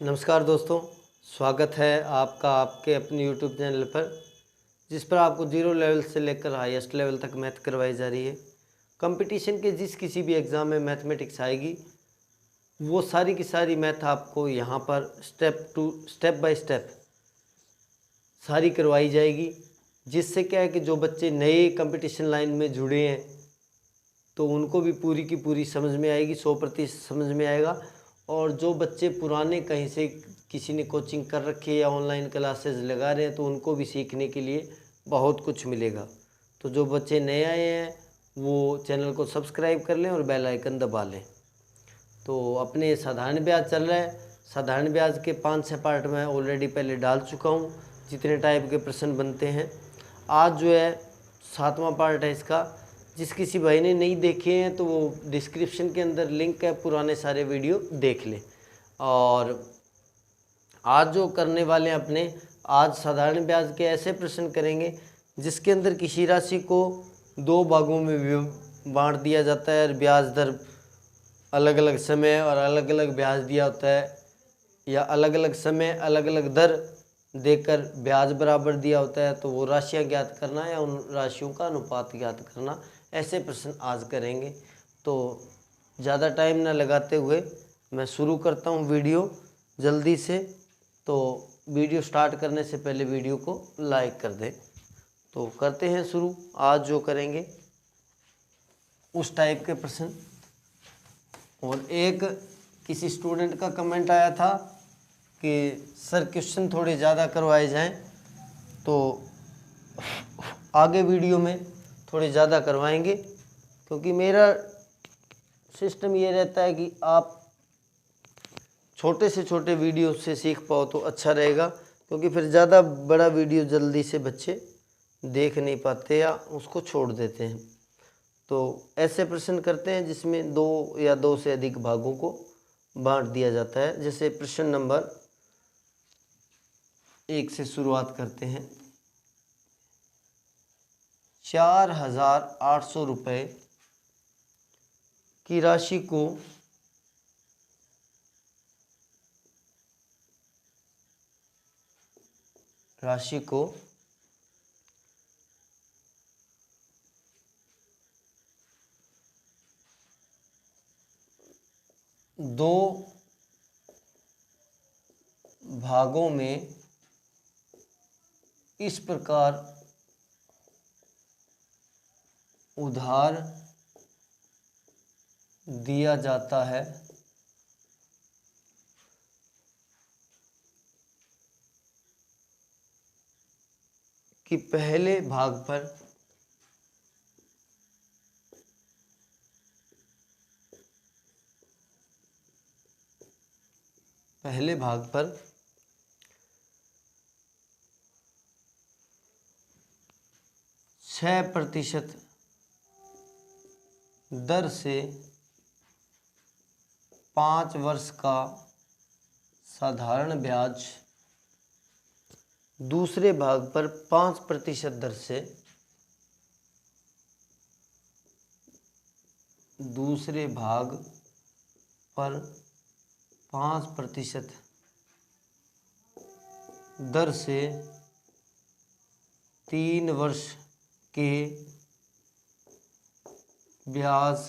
नमस्कार दोस्तों, स्वागत है आपका आपके अपने YouTube चैनल पर, जिस पर आपको जीरो लेवल से लेकर हाईएस्ट लेवल तक मैथ करवाई जा रही है। कंपटीशन के जिस किसी भी एग्ज़ाम में मैथमेटिक्स आएगी, वो सारी की सारी मैथ आपको यहाँ पर स्टेप बाय स्टेप सारी करवाई जाएगी। जिससे क्या है कि जो बच्चे नए कंपटीशन लाइन में जुड़े हैं तो उनको भी पूरी की पूरी समझ में आएगी, 100% समझ में आएगा। और जो बच्चे पुराने कहीं से किसी ने कोचिंग कर रखी है या ऑनलाइन क्लासेस लगा रहे हैं तो उनको भी सीखने के लिए बहुत कुछ मिलेगा। तो जो बच्चे नए आए हैं वो चैनल को सब्सक्राइब कर लें और बेल आइकन दबा लें। तो अपने साधारण ब्याज चल रहा है। साधारण ब्याज के 5-6 पार्ट में ऑलरेडी पहले डाल चुका हूँ, जितने टाइप के प्रश्न बनते हैं। आज जो है 7वां पार्ट है इसका। जिस किसी भाई ने नहीं देखे हैं तो वो डिस्क्रिप्शन के अंदर लिंक है, पुराने सारे वीडियो देख लें। और आज जो करने वाले हैं अपने, आज साधारण ब्याज के ऐसे प्रश्न करेंगे जिसके अंदर किसी राशि को 2 भागों में बांट दिया जाता है और ब्याज दर अलग अलग समय और अलग अलग ब्याज दिया होता है, या अलग अलग समय अलग अलग दर देकर ब्याज बराबर दिया होता है। तो वो राशियाँ ज्ञात करना या उन राशियों का अनुपात ज्ञात करना, ऐसे प्रश्न आज करेंगे। तो ज़्यादा टाइम ना लगाते हुए मैं शुरू करता हूँ वीडियो जल्दी से। तो वीडियो स्टार्ट करने से पहले वीडियो को लाइक कर दें। तो करते हैं शुरू। आज जो करेंगे उस टाइप के प्रश्न। और एक किसी स्टूडेंट का कमेंट आया था कि सर क्वेश्चन थोड़े ज़्यादा करवाए जाएं, तो आगे वीडियो में थोड़े ज़्यादा करवाएंगे। क्योंकि मेरा सिस्टम ये रहता है कि आप छोटे से छोटे वीडियो से सीख पाओ तो अच्छा रहेगा। क्योंकि फिर ज़्यादा बड़ा वीडियो जल्दी से बच्चे देख नहीं पाते या उसको छोड़ देते हैं। तो ऐसे प्रश्न करते हैं जिसमें 2 या 2 से अधिक भागों को बांट दिया जाता है। जैसे प्रश्न नंबर 1 से शुरुआत करते हैं। 4,800 रुपये की राशि को दो भागों में इस प्रकार उधार दिया जाता है कि पहले भाग पर 6% दर से 5 वर्ष का साधारण ब्याज, दूसरे भाग पर 5% दर से दूसरे भाग पर 5% दर से 3 वर्ष के ब्याज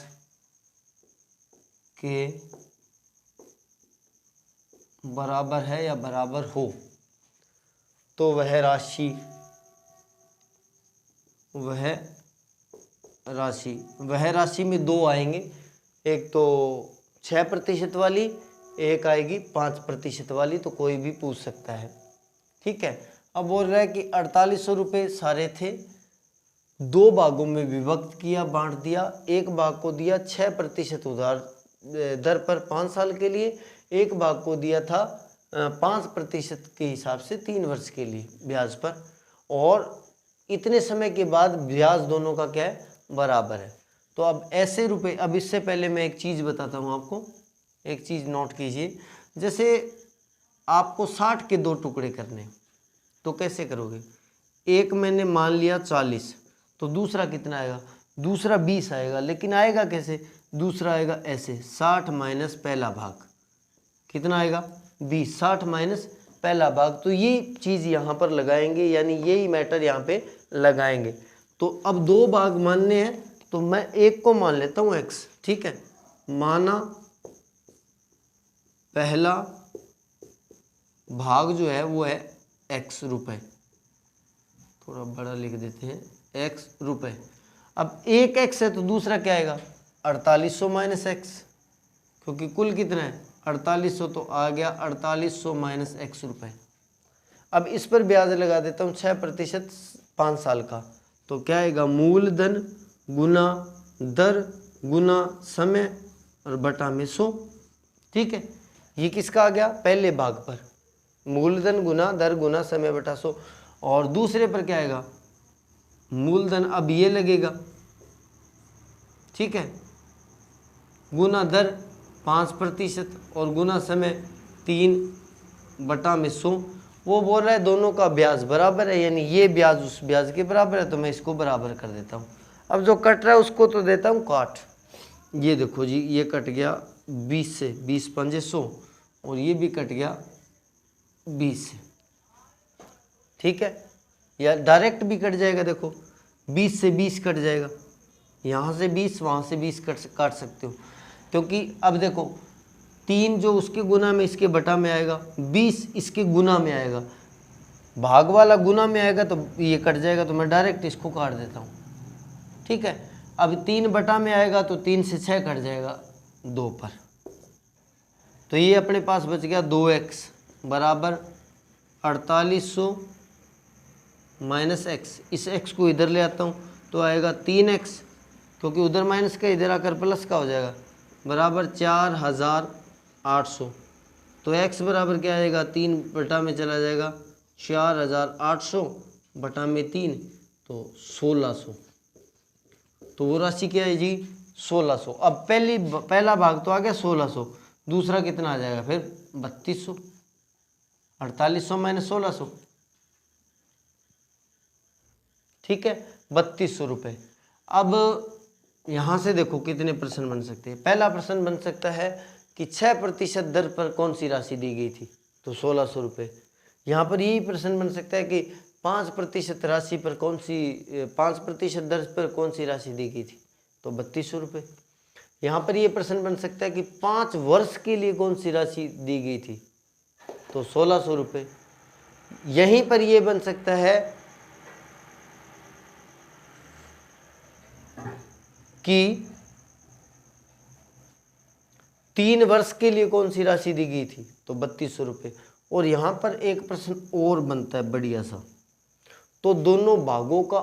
के बराबर है या बराबर हो, तो वह राशि में 2 आएंगे। एक तो 6% वाली, एक आएगी 5% वाली। तो कोई भी पूछ सकता है, ठीक है। अब बोल रहा है कि 4800 रुपये सारे थे, 2 भागों में विभक्त किया, बांट दिया। एक भाग को दिया 6% उधार दर पर 5 साल के लिए, एक भाग को दिया था 5% के हिसाब से 3 वर्ष के लिए ब्याज पर। और इतने समय के बाद ब्याज दोनों का क्या है, बराबर है। तो अब ऐसे रुपए, अब इससे पहले मैं एक चीज़ बताता हूँ आपको, एक चीज़ नोट कीजिए। जैसे आपको 60 के 2 टुकड़े करने, तो कैसे करोगे? एक मैंने मान लिया 40, तो दूसरा कितना आएगा? दूसरा 20 आएगा। लेकिन आएगा कैसे? दूसरा आएगा ऐसे, 60 माइनस पहला भाग, कितना आएगा? 20, 60 माइनस पहला भाग। तो ये चीज़ यहाँ पर लगाएंगे, यानी यही मैटर यहाँ पे लगाएंगे। तो अब दो भाग मानने हैं, तो मैं एक को मान लेता हूँ x, ठीक है। माना पहला भाग जो है वो है x रुपए, थोड़ा बड़ा लिख देते हैं, x रुपए। अब एक x है तो दूसरा क्या आएगा, 4800 माइनस एक्स, क्योंकि कुल कितना है 4800, तो आ गया 4800 माइनस एक्स रुपए। अब इस पर ब्याज लगा देता हूँ 6% 5 साल का, तो क्या आएगा, मूलधन गुना दर गुना समय और बटा में 100, ठीक है। ये किसका आ गया, पहले भाग पर, मूलधन गुना दर गुना समय बटा 100। और दूसरे पर क्या आएगा, मूलधन अब ये लगेगा, ठीक है, गुना दर 5% और गुना समय 3/100। वो बोल रहा है दोनों का ब्याज बराबर है, यानी ये ब्याज उस ब्याज के बराबर है, तो मैं इसको बराबर कर देता हूँ। अब जो कट रहा है उसको तो देता हूँ काट। ये देखो जी, ये कट गया 20 से, 20 पंजे 100, और ये भी कट गया 20 से, ठीक है। या डायरेक्ट भी कट जाएगा, देखो 20 से 20 कट जाएगा, यहाँ से 20 वहाँ से 20 काट सकते हो, क्योंकि अब देखो 3 जो उसके गुना में इसके बटा में आएगा, 20 इसके गुना में आएगा, भाग वाला गुना में आएगा तो ये कट जाएगा, तो मैं डायरेक्ट इसको काट देता हूँ, ठीक है। अब 3 बटा में आएगा तो 3 से 6 कट जाएगा 2 पर, तो ये अपने पास बच गया 2x बराबर 4800 माइनस एक्स। इस x को इधर ले आता हूँ तो आएगा 3x, क्योंकि उधर माइनस का इधर आकर प्लस का हो जाएगा, बराबर 4800। तो x बराबर क्या आएगा, 3 बटा में चला जाएगा 4800 बटा में 3, तो 1600। तो वो राशि क्या है जी, 1600। अब पहला भाग तो आ गया 1600, दूसरा कितना आ जाएगा फिर 3200, 4800 माइनस 1600, ठीक है, 3200 रुपये। अब यहाँ से देखो कितने प्रश्न बन सकते हैं। पहला प्रश्न बन सकता है कि 6% दर पर कौन सी राशि दी गई थी, तो 1600 रुपये। यहाँ पर यही प्रश्न बन सकता है कि 5% राशि पर कौन सी 5% दर पर कौन सी राशि दी गई थी, तो 3200 रुपये। यहाँ पर ये प्रश्न बन सकता है कि 5 वर्ष के लिए कौन सी राशि दी गई थी, तो 1600 रुपये। यहीं पर यह बन सकता है कि 3 वर्ष के लिए कौन सी राशि दी गई थी, तो 3200 रुपये। और यहाँ पर एक प्रश्न और बनता है बढ़िया सा, तो दोनों भागों का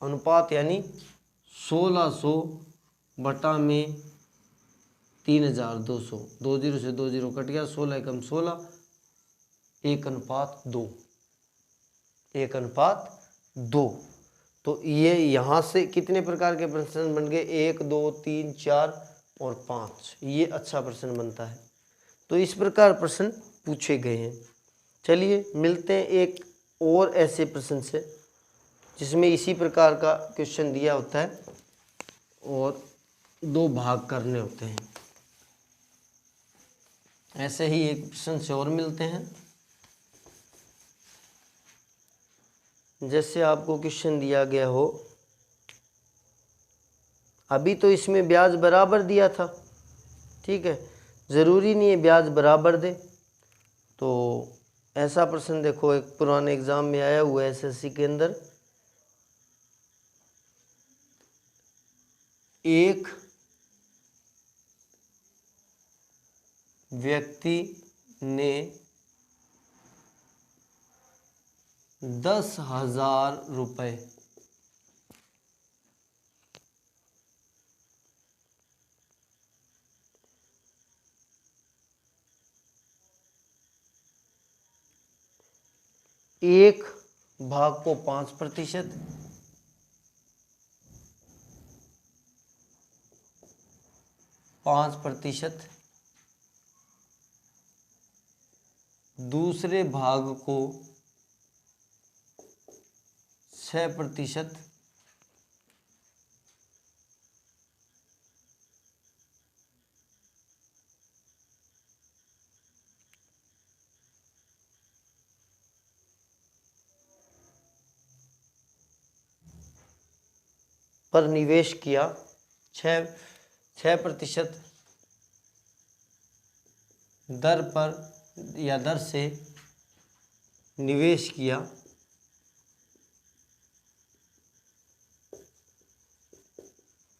अनुपात यानी 1600 बटा में 3200, 20 से 20 कट गया, 16 कम 16, 1:2, 1:2। तो ये यहाँ से कितने प्रकार के प्रश्न बन गए, 1 2 3 4 और 5, ये अच्छा प्रश्न बनता है। तो इस प्रकार प्रश्न पूछे गए हैं। चलिए मिलते हैं एक और ऐसे प्रश्न से जिसमें इसी प्रकार का क्वेश्चन दिया होता है और 2 भाग करने होते हैं। ऐसे ही एक प्रश्न से और मिलते हैं। जैसे आपको क्वेश्चन दिया गया हो, अभी तो इसमें ब्याज बराबर दिया था, ठीक है, ज़रूरी नहीं है ब्याज बराबर दे। तो ऐसा प्रश्न देखो, एक पुराने एग्जाम में आया हुआ है एसएससी के अंदर, एक व्यक्ति ने 10,000 रुपये एक भाग को 5%, 5%, दूसरे भाग को 6%, पर निवेश किया, 6% दर पर या दर से निवेश किया,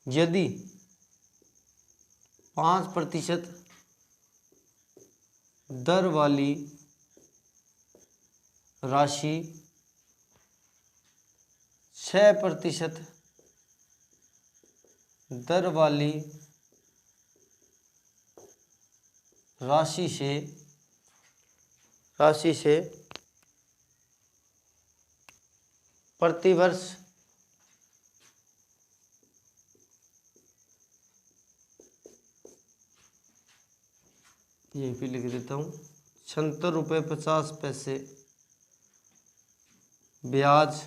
यदि 5% दर वाली राशि 6% दर वाली राशि से प्रतिवर्ष यहीं पे लिख देता हूँ, 76 रुपये 50 पैसे ब्याज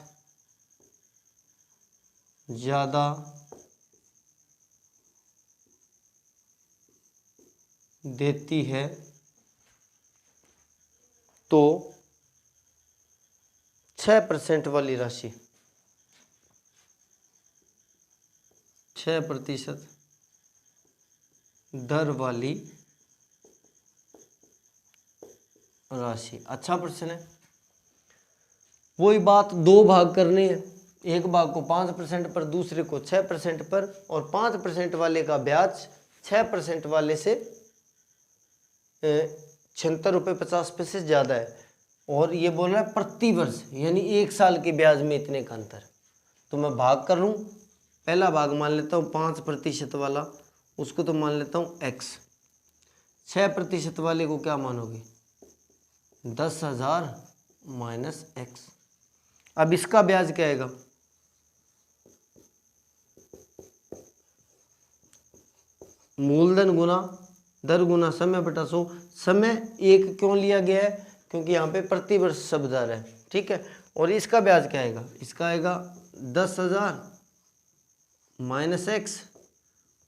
ज़्यादा देती है तो 6% वाली राशि, 6% दर वाली राशि। अच्छा प्रश्न है। वही बात दो भाग करने हैं, एक भाग को 5% पर, दूसरे को 6% पर, और 5% वाले का ब्याज 6% वाले से 76 रुपये 50 पैसे ज़्यादा है, और ये बोल रहा है प्रति वर्ष, यानी 1 साल के ब्याज में इतने का अंतर। तो मैं भाग कर लूँ, पहला भाग मान लेता हूँ 5% वाला, उसको तो मान लेता हूँ x। 6% वाले को क्या मानोगे? 10,000 माइनस x। अब इसका ब्याज क्या आएगा? मूलधन गुना दर गुना समय बटा 100। समय 1 क्यों लिया गया है? क्योंकि यहाँ पे प्रति वर्ष शब्द आ रहा है, ठीक है। और इसका ब्याज क्या आएगा? इसका आएगा 10,000 माइनस x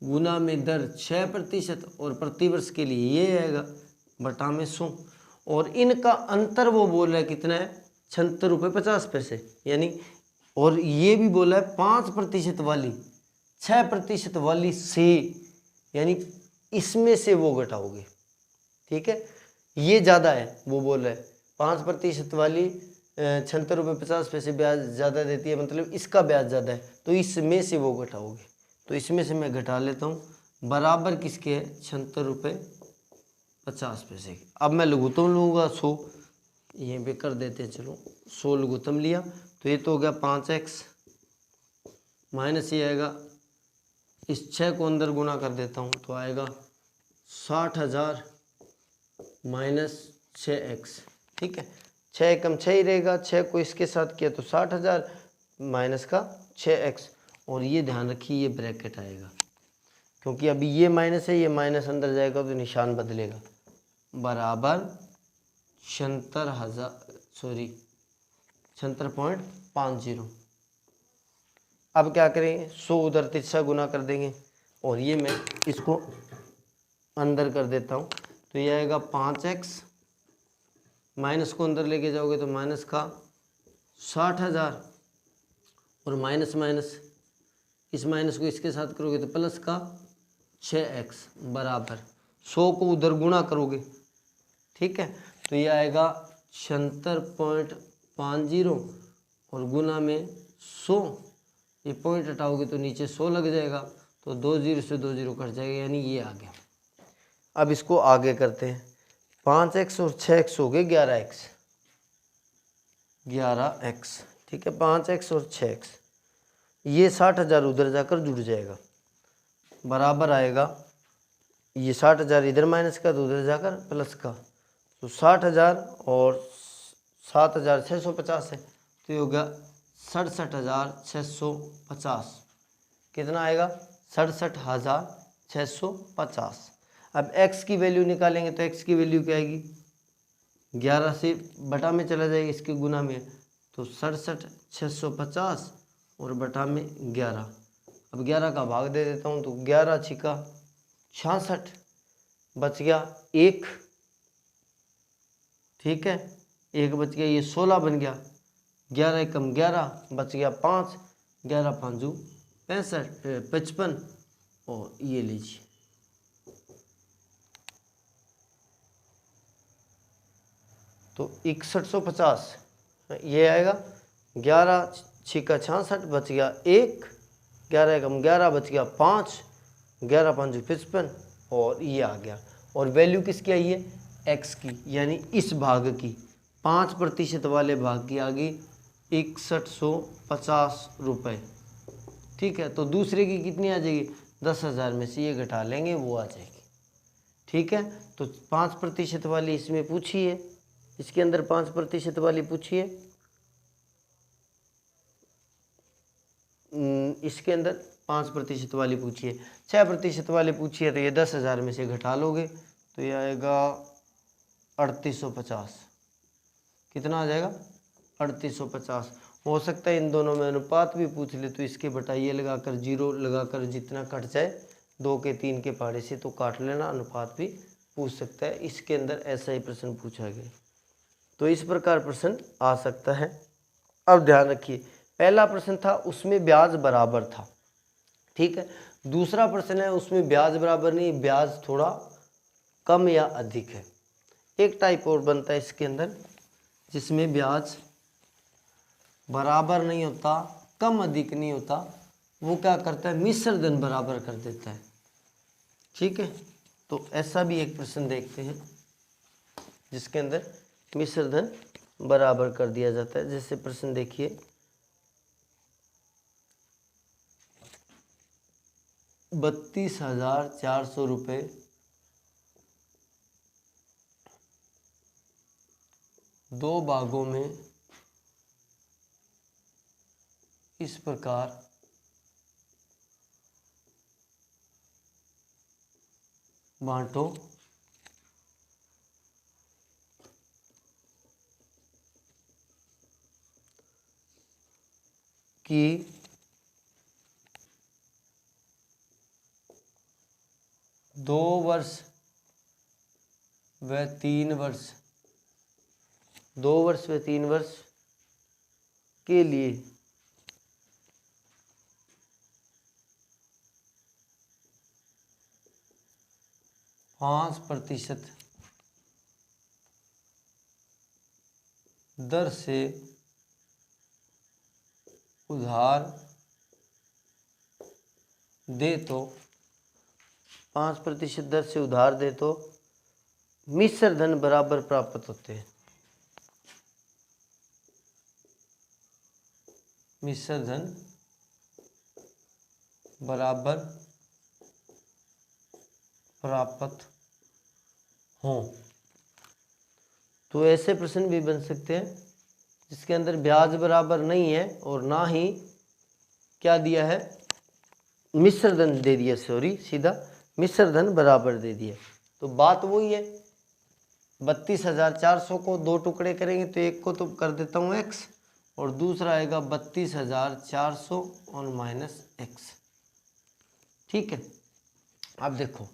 गुना में दर 6% और प्रति वर्ष के लिए ये आएगा बटा में 100। और इनका अंतर वो बोल रहा है कितना है? 76 रुपये 50 पैसे, यानी, और ये भी बोला है 5% वाली 6% वाली से, यानी इसमें से वो घटाओगे, ठीक है। ये ज़्यादा है, वो बोल रहा है 5% वाली 76 रुपये 50 पैसे ब्याज ज़्यादा देती है, मतलब इसका ब्याज ज़्यादा है, तो इसमें से वो घटाओगे। तो इसमें से मैं घटा लेता हूँ, बराबर किसके है? 76 रुपये 50 पैसे की। अब मैं लघुत्तम लूँगा 100, यहीं पे कर देते हैं, चलो 100 लघुत्तम लिया, तो ये तो हो गया 5x माइनस ये आएगा, इस 6 को अंदर गुना कर देता हूँ तो आएगा 60,000 माइनस 6x, ठीक है। 6 कम 6 ही रहेगा, 6 को इसके साथ किया तो 60,000 माइनस का 6x, और ये ध्यान रखिए ये ब्रैकेट आएगा, क्योंकि अभी ये माइनस है, ये माइनस अंदर जाएगा तो निशान बदलेगा, बराबर 76.50। अब क्या करेंगे? 100 उधर 3 गुना कर देंगे, और ये मैं इसको अंदर कर देता हूँ, तो ये आएगा 5x, माइनस को अंदर लेके जाओगे तो माइनस का 60,000, और माइनस माइनस इस माइनस को इसके साथ करोगे तो प्लस का 6x बराबर 100 को उधर गुणा करोगे, ठीक है, तो ये आएगा 76.50 और गुना में 100, ये पॉइंट हटाओगे तो नीचे 100 लग जाएगा, तो 2 0 से 2 0 कट जाएगा, यानी ये आ गया। अब इसको आगे करते हैं, 5x और 6x हो गए 11x, ठीक है, 5x और 6x, ये 60,000 उधर जाकर जुड़ जाएगा, बराबर आएगा, ये 60,000 इधर माइनस का तो उधर जाकर प्लस का, तो 60,000 और 7,650 है, तो ये हो गया 67,650। कितना आएगा? 67,650। अब x की वैल्यू निकालेंगे तो x की वैल्यू क्या आएगी? 11 से बटा में चला जाएगा, इसके गुना में, तो 67,650 और बटा में 11। अब 11 का भाग दे देता हूँ, तो 11 छिका 66, बच गया 1, ठीक है, 1 बच गया, ये 16 बन गया, 11 कम 11 बच गया 5, 11 5 55 और ये लीजिए तो 6150 ये आएगा। 11 छिका 66 बच गया 1, 11 कम 11 बच गया 5, 11 5 55 और ये आ गया। और वैल्यू किसकी आई है? x की, यानी इस भाग की 5% वाले भाग की आ गई 6150 रुपये। ठीक है, तो दूसरे की कितनी आ जाएगी? 10,000 में से ये घटा लेंगे वो आ जाएगी। ठीक है, तो 5% वाली इसमें पूछी है, इसके अंदर 5% वाली पूछी है, इसके अंदर 5% वाली पूछी है, 6% वाली पूछी है, तो ये 10,000 में से घटा लोगे तो ये आएगा 3850। कितना आ जाएगा? 3850। हो सकता है इन दोनों में अनुपात भी पूछ ले, तो इसके बटाइए लगाकर 0 लगाकर जितना कट जाए 2 के 3 के पहाड़े से तो काट लेना, अनुपात भी पूछ सकता है। इसके अंदर ऐसा ही प्रश्न पूछा गया, तो इस प्रकार प्रश्न आ सकता है। अब ध्यान रखिए, पहला प्रश्न था उसमें ब्याज बराबर था, ठीक है। दूसरा प्रश्न है उसमें ब्याज बराबर नहीं, ब्याज थोड़ा कम या अधिक है। एक टाइप और बनता है इसके अंदर जिसमें ब्याज बराबर नहीं होता, कम अधिक नहीं होता, वो क्या करता है? मिश्र धन बराबर कर देता है। ठीक है, तो ऐसा भी एक प्रश्न देखते हैं जिसके अंदर मिश्र धन बराबर कर दिया जाता है। जैसे प्रश्न देखिए, 32,400 रुपये दो भागों में इस प्रकार बांटो कि 2 वर्ष व 3 वर्ष, 2 वर्ष व 3 वर्ष के लिए 5% दर से उधार दे तो 5% दर से उधार दे तो मिश्र धन बराबर प्राप्त होते हैं। मिश्र धन बराबर प्राप्त हों। तो ऐसे प्रश्न भी बन सकते हैं जिसके अंदर ब्याज बराबर नहीं है और ना ही क्या दिया है? मिश्र धन दे दिया, सॉरी सीधा मिश्र धन बराबर दे दिया। तो बात वही है, 32,400 को 2 टुकड़े करेंगे तो एक को तो कर देता हूँ x और दूसरा आएगा 32,400 और माइनस x। ठीक है, अब देखो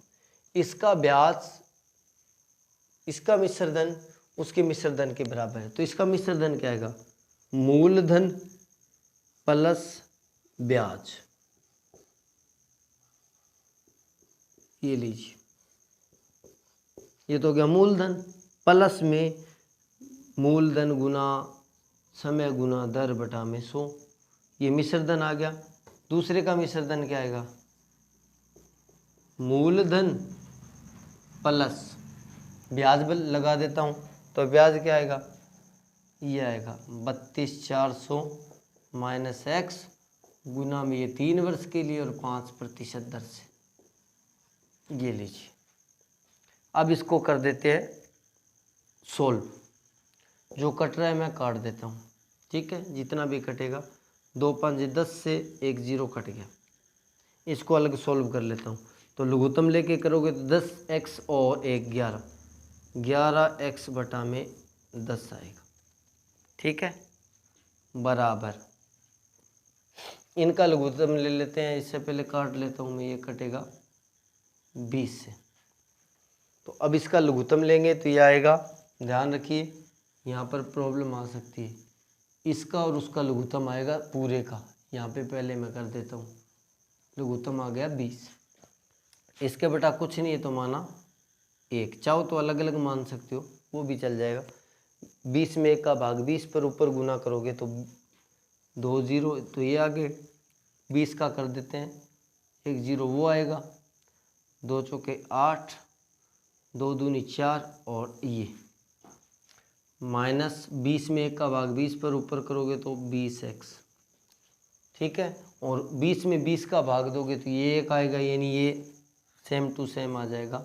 इसका ब्याज, इसका मिश्र धन उसके मिश्र धन के बराबर है, तो इसका मिश्र धन क्या आएगा? मूलधन प्लस ब्याज। ये लीजिए, ये तो गया मूलधन, प्लस में मूलधन गुना समय गुना दर बटा में 100, ये मिश्र धन आ गया। दूसरे का मिश्र धन क्या आएगा? मूलधन प्लस ब्याज लगा देता हूँ, तो ब्याज क्या आएगा? ये आएगा 32,400 माइनस x गुना में ये 3 वर्ष के लिए और 5% दर से। ये लीजिए, अब इसको कर देते हैं सोल्व। जो कट रहा है मैं काट देता हूँ, ठीक है, जितना भी कटेगा 2 5 10 से 1 0 कट गया। इसको अलग सोल्व कर लेता हूँ, तो लघुत्तम लेके करोगे तो 10x और 1 11, 11x बटा में 10 आएगा। ठीक है, बराबर इनका लघुत्तम ले लेते हैं। इससे पहले काट लेता हूँ मैं, ये कटेगा 20 से। तो अब इसका लघुत्तम लेंगे तो ये आएगा, ध्यान रखिए यहाँ पर प्रॉब्लम आ सकती है, इसका और उसका लघुत्तम आएगा पूरे का। यहाँ पे पहले मैं कर देता हूँ लघुत्तम आ गया 20। इसके बेटा कुछ नहीं है तो माना 1, चाहो तो अलग अलग मान सकते हो, वो भी चल जाएगा। 20 में 1 का भाग 20 पर ऊपर गुना करोगे तो 2 0, तो ये आगे 20 का कर देते हैं, 1 0 वो आएगा, 2 चौके 8, 2 दूनी 4 और ये माइनस 20 में 1 का भाग 20 पर ऊपर करोगे तो 20x, ठीक है। और 20 में 20 का भाग दोगे तो ये 1 आएगा, यानी ये सेम टू सेम आ जाएगा।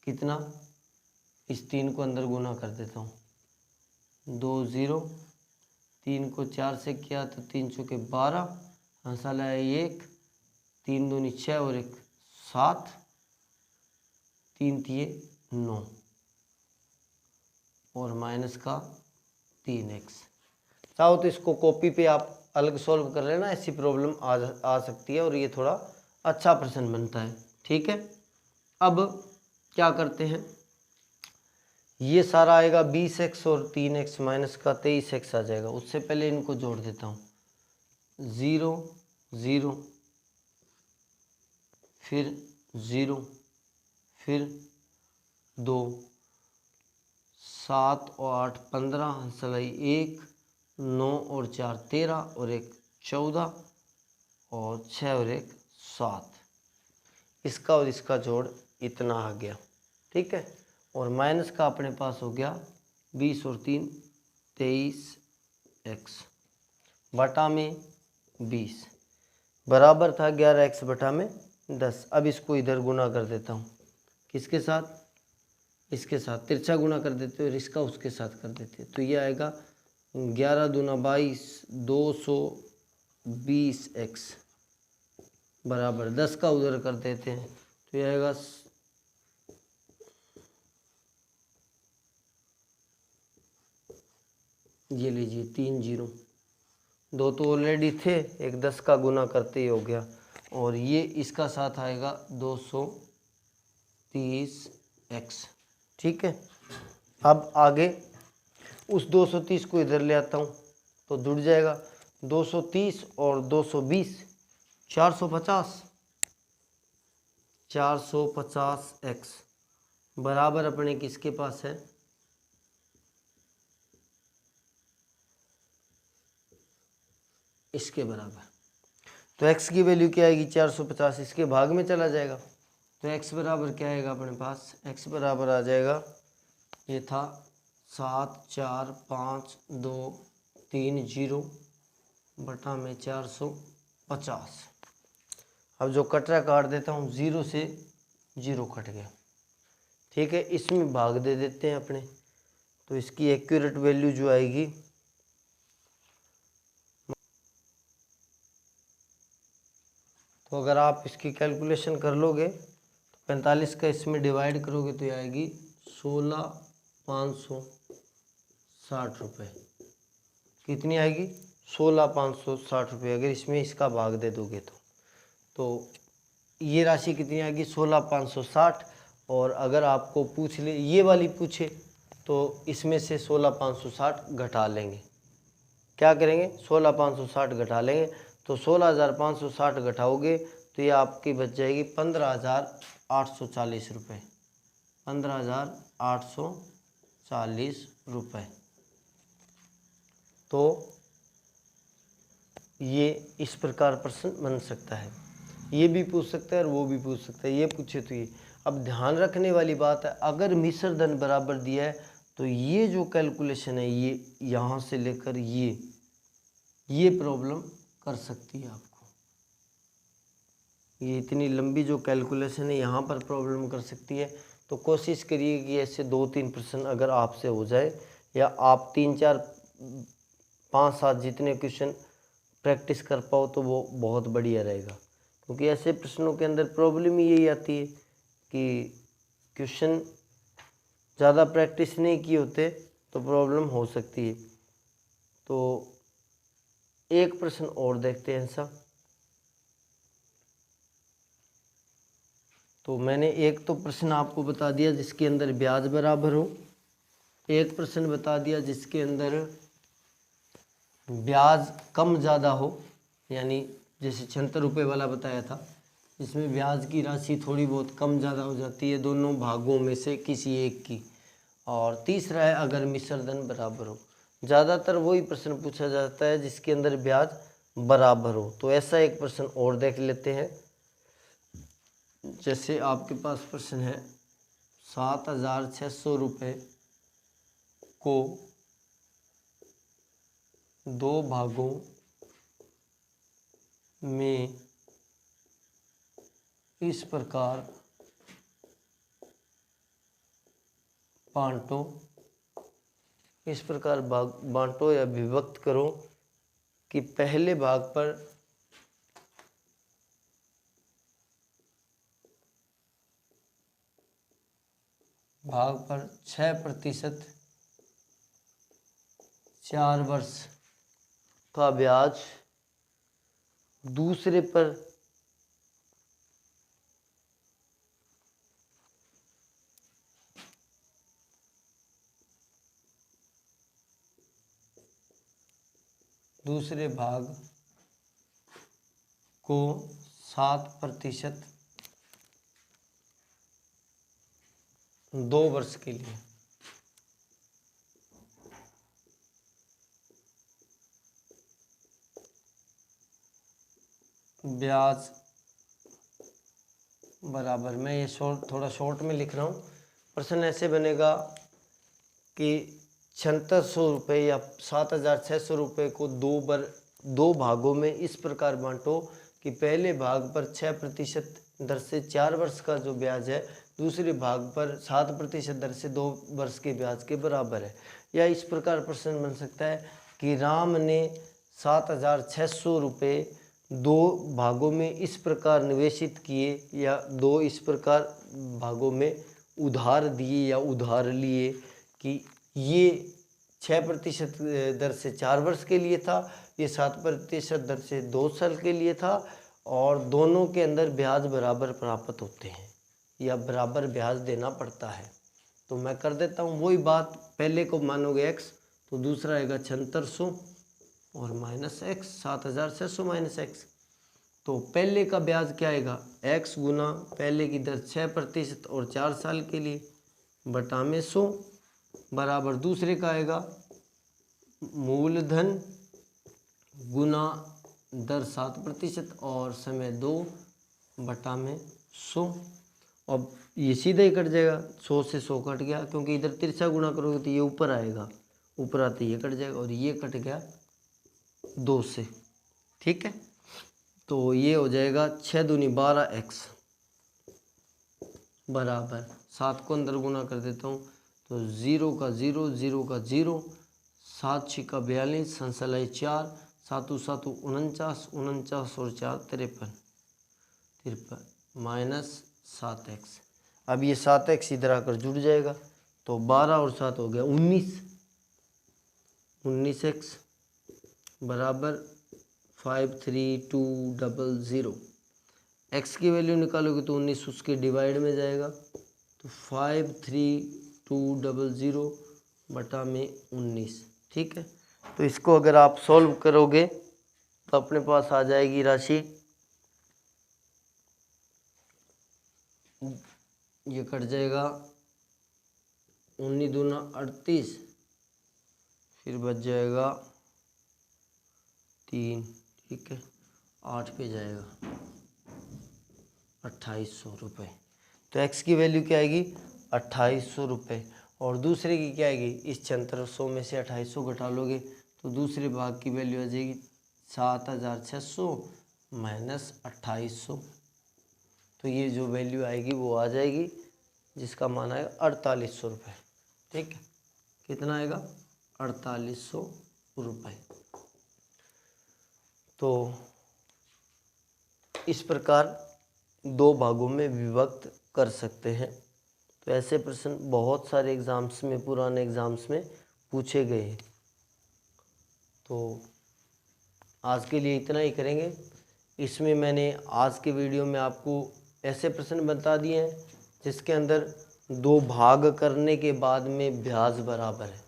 कितना, इस 3 को अंदर गुना कर देता हूँ, 2 0, 3 को 4 से किया तो 3 चौके 12, हंसा लाया 1, 3 दूनी 6 और 1 7, 3 तिये 9 और माइनस का 3x। चाहो तो इसको कॉपी पे आप अलग सॉल्व कर लेना, ऐसी प्रॉब्लम आ सकती है और ये थोड़ा अच्छा प्रश्न बनता है, ठीक है। अब क्या करते हैं, ये सारा आएगा 20x और 3x माइनस का 23x आ जाएगा। उससे पहले इनको जोड़ देता हूँ, 0 0 फिर 0 फिर 2, 7 और 8 15, हंसलाई 1, 9 और 4 13 और 1 14 और 6 और 1 7, इसका और इसका जोड़ इतना आ गया, ठीक है। और माइनस का अपने पास हो गया 20 और 3 23x बटा में 20 बराबर था 11x बटा में 10। अब इसको इधर गुना कर देता हूँ, किसके साथ, इसके साथ, तिरछा गुना कर देते हो और इसका उसके साथ कर देते हैं, तो ये आएगा 11 दूना 22 220x बराबर 10 का उधर कर देते हैं, तो ये आएगा ये लीजिए 3 0, 2 तो ऑलरेडी थे, एक 10 का गुना करते ही हो गया, और ये इसका साथ आएगा 230x, ठीक है। अब आगे उस 230 को इधर ले आता हूँ तो जुड़ जाएगा 230 और 220 450x बराबर अपने किसके पास है, इसके बराबर। तो x की वैल्यू क्या आएगी 450, इसके भाग में चला जाएगा, तो x बराबर क्या आएगा अपने पास, x बराबर आ जाएगा, ये था 7 4 5 2 3 0 बटा में 450। अब जो कट रहा काट देता हूँ, 0 से 0 कट गया, ठीक है। इसमें भाग दे देते हैं अपने, तो इसकी एक्यूरेट वैल्यू जो आएगी तो अगर आप इसकी कैलकुलेशन कर लोगे तो 45 का इसमें डिवाइड करोगे तो ये आएगी 16,560 रुपये। कितनी आएगी, 16,560 रुपये। अगर इसमें इसका भाग दे दोगे तो ये राशि कितनी आएगी 16,560। और अगर आपको पूछ ले ये वाली पूछे तो इसमें से 16,560 घटा लेंगे, क्या करेंगे 16,560 घटा लेंगे, तो 16,560 घटाओगे तो ये आपकी बच जाएगी 15,840 रुपये, 15,840 रुपये। तो ये इस प्रकार प्रश्न बन सकता है, ये भी पूछ सकता है और वो भी पूछ सकता है, ये पूछे तो ये। अब ध्यान रखने वाली बात है, अगर मिश्र धन बराबर दिया है तो ये जो कैलकुलेशन है ये यहाँ से लेकर ये प्रॉब्लम कर सकती है आपको, ये इतनी लंबी जो कैलकुलेशन है यहाँ पर प्रॉब्लम कर सकती है। तो कोशिश करिए कि ऐसे 2-3 प्रश्न अगर आपसे हो जाए, या आप 3 4 5 7 जितने क्वेश्चन प्रैक्टिस कर पाओ तो वो बहुत बढ़िया रहेगा, क्योंकि ऐसे प्रश्नों के अंदर प्रॉब्लम ही यही आती है कि क्वेश्चन ज़्यादा प्रैक्टिस नहीं किए होते तो प्रॉब्लम हो सकती है। तो एक प्रश्न और देखते हैं ऐसा। तो मैंने एक तो प्रश्न आपको बता दिया जिसके अंदर ब्याज बराबर हो, एक प्रश्न बता दिया जिसके अंदर ब्याज कम ज़्यादा हो, यानी जैसे 76 रुपये वाला बताया था, इसमें ब्याज की राशि थोड़ी बहुत कम ज़्यादा हो जाती है दोनों भागों में से किसी एक की। और तीसरा है अगर मिश्र धन बराबर हो। ज़्यादातर वही प्रश्न पूछा जाता है जिसके अंदर ब्याज बराबर हो। तो ऐसा एक प्रश्न और देख लेते हैं। जैसे आपके पास प्रश्न है 7,600 रुपये को दो भागों में इस प्रकार बांटो, इस प्रकार बांटो या विभक्त करो कि पहले भाग पर भाग पर 6% 4 वर्ष का ब्याज, दूसरे पर दूसरे भाग को 7% 2 वर्ष के लिए। ब्याज बराबर, मैं ये थोड़ा शॉर्ट में लिख रहा हूँ। प्रश्न ऐसे बनेगा कि 7600 रुपये या 7,600 रुपये को दो भागों में इस प्रकार बांटो कि पहले भाग पर 6% दर से 4 वर्ष का जो ब्याज है, दूसरे भाग पर 7% दर से 2 वर्ष के ब्याज के बराबर है। या इस प्रकार प्रश्न बन सकता है कि राम ने 7,600 रुपये दो भागों में इस प्रकार निवेशित किए या दो इस प्रकार भागों में उधार दिए या उधार लिए कि ये 6% दर से 4 वर्ष के लिए था, ये 7% दर से 2 साल के लिए था, और दोनों के अंदर ब्याज बराबर प्राप्त होते हैं या बराबर ब्याज देना पड़ता है। तो मैं कर देता हूँ वही बात, पहले को मानोगे x तो दूसरा आएगा 7600 और माइनस x, 7,600 माइनस x। तो पहले का ब्याज क्या आएगा, x गुना पहले की दर 6% और 4 साल के लिए बटा में 100 बराबर दूसरे का आएगा मूलधन गुना दर 7% और समय 2 बटा में 100। अब ये सीधा ही कट जाएगा, 100 से 100 कट गया क्योंकि इधर तिरछा गुणा करोगे तो ये ऊपर आएगा, ऊपर आते ये कट जाएगा और ये कट गया 2 से। ठीक है, तो ये हो जाएगा 6 दूनी 12x बराबर 7 को अंदर गुना कर देता हूँ तो 0 का 0, 0 का 0, 7 छिका 42, संसलय 4, 7 7 49, 49 और 4 53 माइनस 7x। अब ये 7x इधर आकर जुड़ जाएगा तो 12 और 7 हो गया 19x बराबर 53200। x की वैल्यू निकालोगे तो 19 उसके डिवाइड में जाएगा तो 53200 बटा में 19। ठीक है, तो इसको अगर आप सॉल्व करोगे तो अपने पास आ जाएगी राशि, ये कट जाएगा 19 दूना 38, फिर बच जाएगा 3। ठीक है, 8 पे जाएगा 2800 रुपये। तो x की वैल्यू क्या आएगी 2800 रुपये और दूसरे की क्या आएगी, इस 7600 में से 2800 घटा लोगे तो दूसरे भाग की वैल्यू आ जाएगी 7,600 माइनस 2800। तो ये जो वैल्यू आएगी वो आ जाएगी जिसका मान आएगा 4800 रुपये। ठीक है, कितना आएगा 4800 रुपये। तो इस प्रकार दो भागों में विभक्त कर सकते हैं। तो ऐसे प्रश्न बहुत सारे एग्ज़ाम्स में, पुराने एग्ज़ाम्स में पूछे गए हैं। तो आज के लिए इतना ही करेंगे। इसमें मैंने आज के वीडियो में आपको ऐसे प्रश्न बता दिए हैं जिसके अंदर दो भाग करने के बाद में ब्याज बराबर है।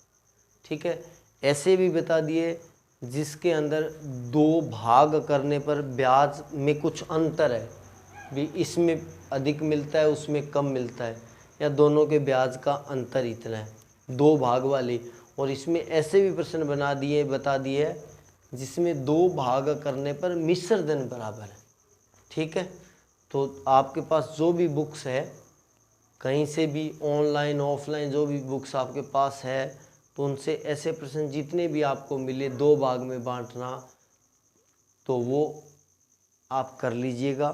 ठीक है, ऐसे भी बता दिए जिसके अंदर 2 भाग करने पर ब्याज में कुछ अंतर है, भी इसमें अधिक मिलता है उसमें कम मिलता है, या दोनों के ब्याज का अंतर इतना है, 2 भाग वाली। और इसमें ऐसे भी प्रश्न बता दिए है जिसमें 2 भाग करने पर मिश्र धन बराबर है। ठीक है, तो आपके पास जो भी बुक्स है, कहीं से भी ऑनलाइन ऑफलाइन जो भी बुक्स आपके पास है, तो उनसे ऐसे प्रश्न जितने भी आपको मिले 2 भाग में बांटना, तो वो आप कर लीजिएगा।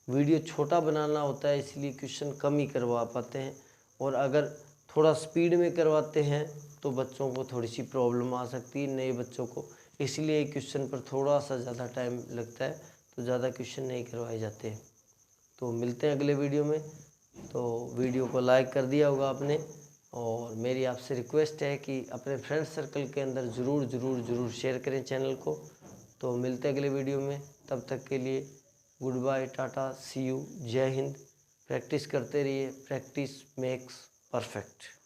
वीडियो छोटा बनाना होता है इसलिए क्वेश्चन कम ही करवा पाते हैं, और अगर थोड़ा स्पीड में करवाते हैं तो बच्चों को थोड़ी सी प्रॉब्लम आ सकती है, नए बच्चों को, इसलिए क्वेश्चन पर थोड़ा सा ज़्यादा टाइम लगता है, तो ज़्यादा क्वेश्चन नहीं करवाए जाते हैं। तो मिलते हैं अगले वीडियो में। तो वीडियो को लाइक कर दिया होगा आपने, और मेरी आपसे रिक्वेस्ट है कि अपने फ्रेंड सर्कल के अंदर ज़रूर शेयर करें चैनल को। तो मिलते हैं अगले वीडियो में, तब तक के लिए good bye, tata, see you, जय हिंद। प्रैक्टिस करते रहिए, प्रैक्टिस मेक्स परफेक्ट।